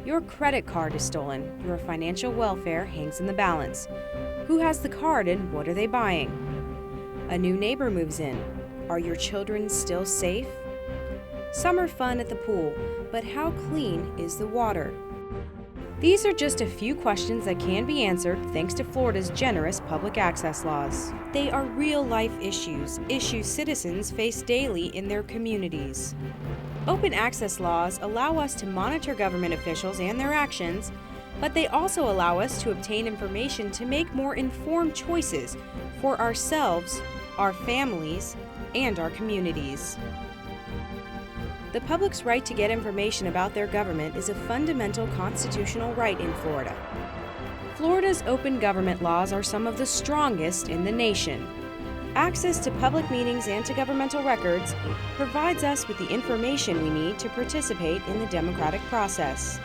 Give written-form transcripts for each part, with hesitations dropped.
Your credit card is stolen. Your financial welfare hangs in the balance. Who has the card and what are they buying? A new neighbor moves in. Are your children still safe? Summer fun at the pool, but how clean is the water? These are just a few questions that can be answered thanks to Florida's generous public access laws. They are real-life issues citizens face daily in their communities. Open access laws allow us to monitor government officials and their actions, but they also allow us to obtain information to make more informed choices for ourselves, our families, and our communities. The public's right to get information about their government is a fundamental constitutional right in Florida. Florida's open government laws are some of the strongest in the nation. Access to public meetings and to governmental records provides us with the information we need to participate in the democratic process.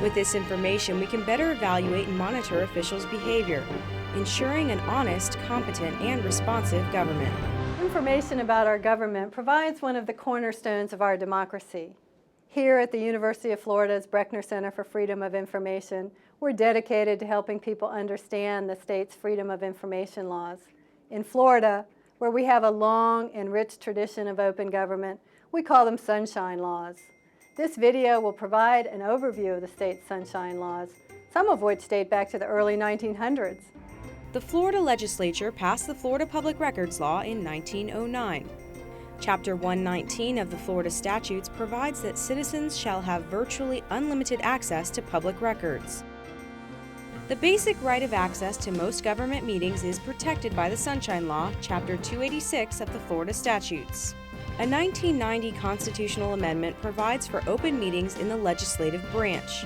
With this information, we can better evaluate and monitor officials' behavior, ensuring an honest, competent, and responsive government. Information about our government provides one of the cornerstones of our democracy. Here at the University of Florida's Brechner Center for Freedom of Information, we're dedicated to helping people understand the state's freedom of information laws. In Florida, where we have a long and rich tradition of open government, we call them sunshine laws. This video will provide an overview of the state's sunshine laws, some of which date back to the early 1900s. The Florida legislature passed the Florida Public Records Law in 1909. Chapter 119 of the Florida Statutes provides that citizens shall have virtually unlimited access to public records. The basic right of access to most government meetings is protected by the Sunshine Law, Chapter 286 of the Florida Statutes. A 1990 constitutional amendment provides for open meetings in the legislative branch.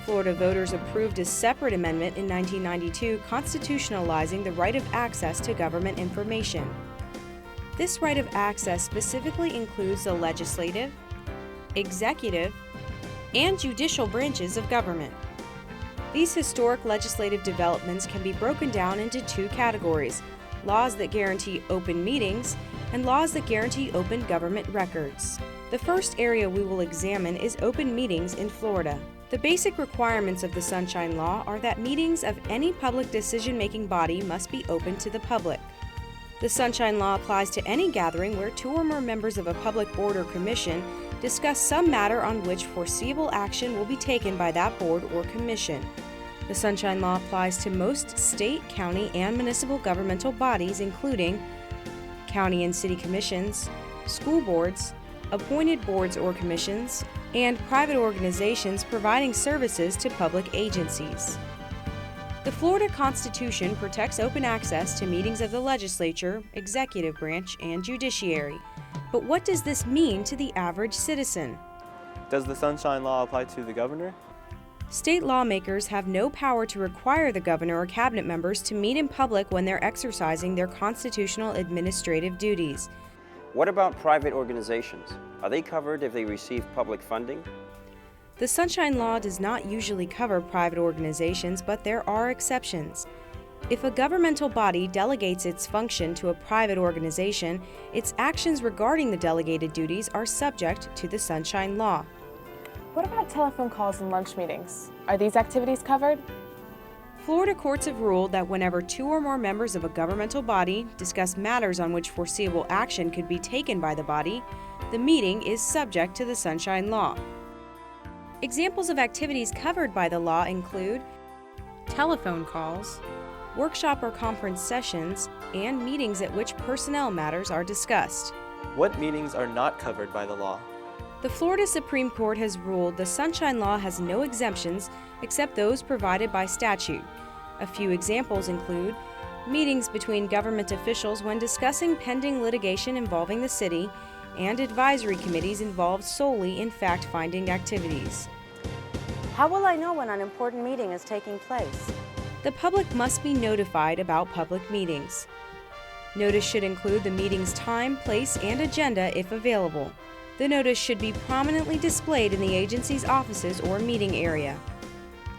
Florida voters approved a separate amendment in 1992 constitutionalizing the right of access to government information. This right of access specifically includes the legislative, executive, and judicial branches of government. These historic legislative developments can be broken down into two categories: laws that guarantee open meetings and laws that guarantee open government records. The first area we will examine is open meetings in Florida. The basic requirements of the Sunshine Law are that meetings of any public decision-making body must be open to the public. The Sunshine Law applies to any gathering where two or more members of a public board or commission discuss some matter on which foreseeable action will be taken by that board or commission. The Sunshine Law applies to most state, county, and municipal governmental bodies, including county and city commissions, school boards, appointed boards or commissions, and private organizations providing services to public agencies. The Florida Constitution protects open access to meetings of the legislature, executive branch, and judiciary. But what does this mean to the average citizen? Does the Sunshine Law apply to the governor? State lawmakers have no power to require the governor or cabinet members to meet in public when they're exercising their constitutional administrative duties. What about private organizations? Are they covered if they receive public funding? The Sunshine Law does not usually cover private organizations, but there are exceptions. If a governmental body delegates its function to a private organization, its actions regarding the delegated duties are subject to the Sunshine Law. What about telephone calls and lunch meetings? Are these activities covered? Florida courts have ruled that whenever two or more members of a governmental body discuss matters on which foreseeable action could be taken by the body, the meeting is subject to the Sunshine Law. Examples of activities covered by the law include telephone calls, workshop or conference sessions, and meetings at which personnel matters are discussed. What meetings are not covered by the law? The Florida Supreme Court has ruled the Sunshine Law has no exemptions except those provided by statute. A few examples include meetings between government officials when discussing pending litigation involving the city, and advisory committees involved solely in fact-finding activities. How will I know when an important meeting is taking place? The public must be notified about public meetings. Notice should include the meeting's time, place, and agenda if available. The notice should be prominently displayed in the agency's offices or meeting area.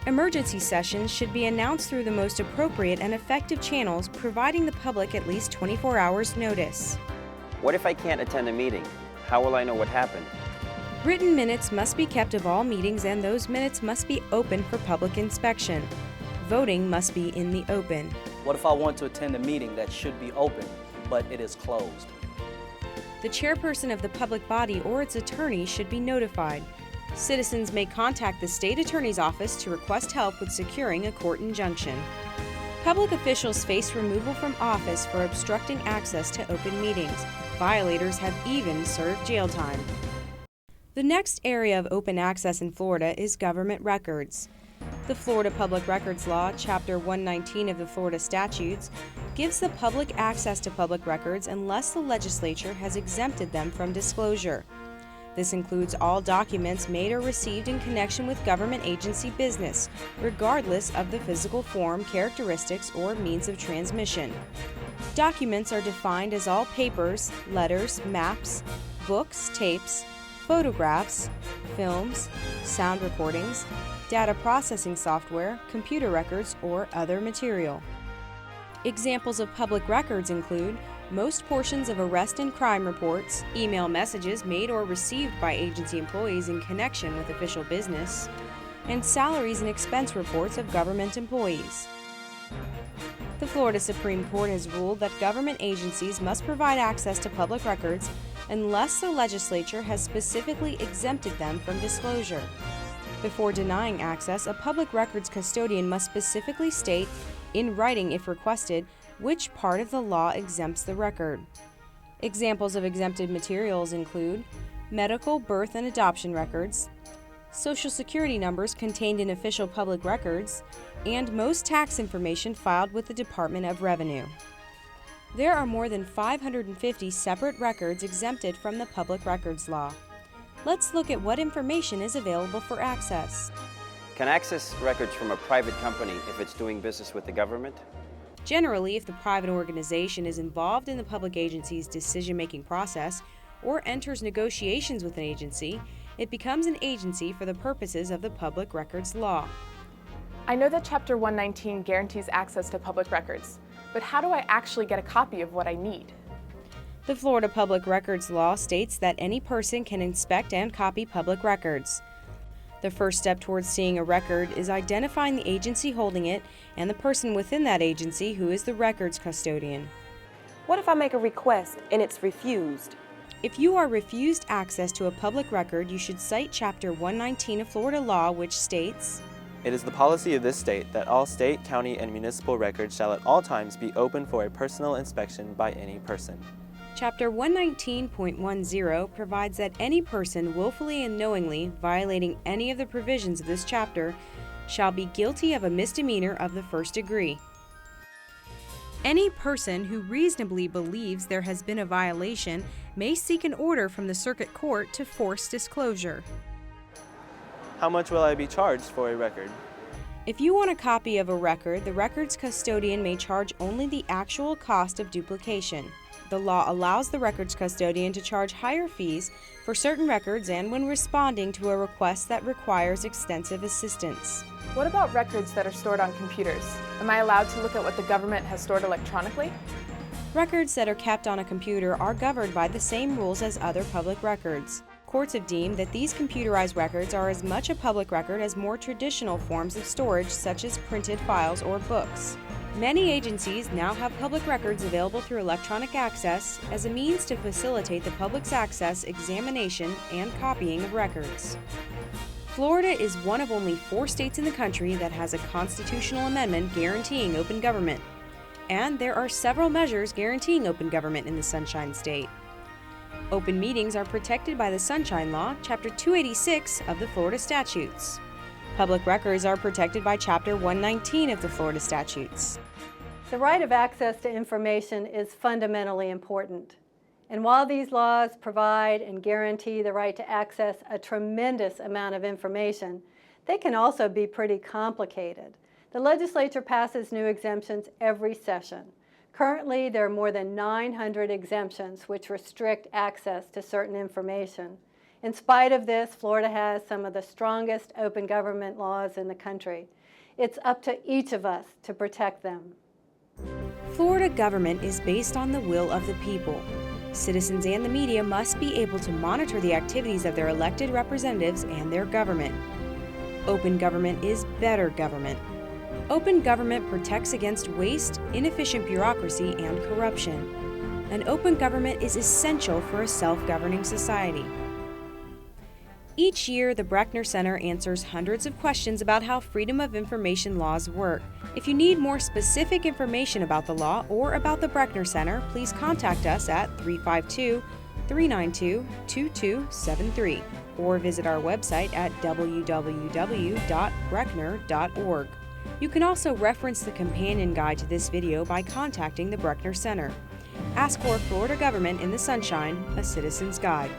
Emergency sessions should be announced through the most appropriate and effective channels, providing the public at least 24 hours notice. What if I can't attend a meeting? How will I know what happened? Written minutes must be kept of all meetings, and those minutes must be open for public inspection. Voting must be in the open. What if I want to attend a meeting that should be open, but it is closed? The chairperson of the public body or its attorney should be notified. Citizens may contact the state attorney's office to request help with securing a court injunction. Public officials face removal from office for obstructing access to open meetings. Violators have even served jail time. The next area of open access in Florida is government records. The Florida Public Records Law, Chapter 119 of the Florida Statutes, gives the public access to public records unless the legislature has exempted them from disclosure. This includes all documents made or received in connection with government agency business, regardless of the physical form, characteristics, or means of transmission. Documents are defined as all papers, letters, maps, books, tapes, photographs, films, sound recordings, data processing software, computer records, or other material. Examples of public records include most portions of arrest and crime reports, email messages made or received by agency employees in connection with official business, and salaries and expense reports of government employees. The Florida Supreme Court has ruled that government agencies must provide access to public records unless the legislature has specifically exempted them from disclosure. Before denying access, a public records custodian must specifically state, in writing if requested, which part of the law exempts the record. Examples of exempted materials include medical, birth, and adoption records, Social Security numbers contained in official public records, and most tax information filed with the Department of Revenue. There are more than 550 separate records exempted from the Public Records Law. Let's look at what information is available for access. Can access records from a private company if it's doing business with the government? Generally, if the private organization is involved in the public agency's decision-making process or enters negotiations with an agency, it becomes an agency for the purposes of the Public Records Law. I know that Chapter 119 guarantees access to public records, but how do I actually get a copy of what I need? The Florida Public Records Law states that any person can inspect and copy public records. The first step towards seeing a record is identifying the agency holding it and the person within that agency who is the records custodian. What if I make a request and it's refused? If you are refused access to a public record, you should cite Chapter 119 of Florida law, which states, It is the policy of this state that all state, county, and municipal records shall at all times be open for a personal inspection by any person. Chapter 119.10 provides that any person willfully and knowingly violating any of the provisions of this chapter shall be guilty of a misdemeanor of the first degree. Any person who reasonably believes there has been a violation may seek an order from the circuit court to force disclosure. How much will I be charged for a record? If you want a copy of a record, the records custodian may charge only the actual cost of duplication. The law allows the records custodian to charge higher fees for certain records and when responding to a request that requires extensive assistance. What about records that are stored on computers? Am I allowed to look at what the government has stored electronically? Records that are kept on a computer are governed by the same rules as other public records. Courts have deemed that these computerized records are as much a public record as more traditional forms of storage such as printed files or books. Many agencies now have public records available through electronic access as a means to facilitate the public's access, examination, and copying of records. Florida is one of only 4 states in the country that has a constitutional amendment guaranteeing open government. And there are several measures guaranteeing open government in the Sunshine State. Open meetings are protected by the Sunshine Law, Chapter 286 of the Florida Statutes. Public records are protected by Chapter 119 of the Florida Statutes. The right of access to information is fundamentally important. And while these laws provide and guarantee the right to access a tremendous amount of information, they can also be pretty complicated. The legislature passes new exemptions every session. Currently, there are more than 900 exemptions which restrict access to certain information. In spite of this, Florida has some of the strongest open government laws in the country. It's up to each of us to protect them. Florida government is based on the will of the people. Citizens and the media must be able to monitor the activities of their elected representatives and their government. Open government is better government. Open government protects against waste, inefficient bureaucracy, and corruption. An open government is essential for a self-governing society. Each year, the Brechner Center answers hundreds of questions about how Freedom of Information laws work. If you need more specific information about the law or about the Brechner Center, please contact us at 352-392-2273 or visit our website at www.brechner.org. You can also reference the companion guide to this video by contacting the Brechner Center. Ask for Florida Government in the Sunshine, a Citizen's Guide.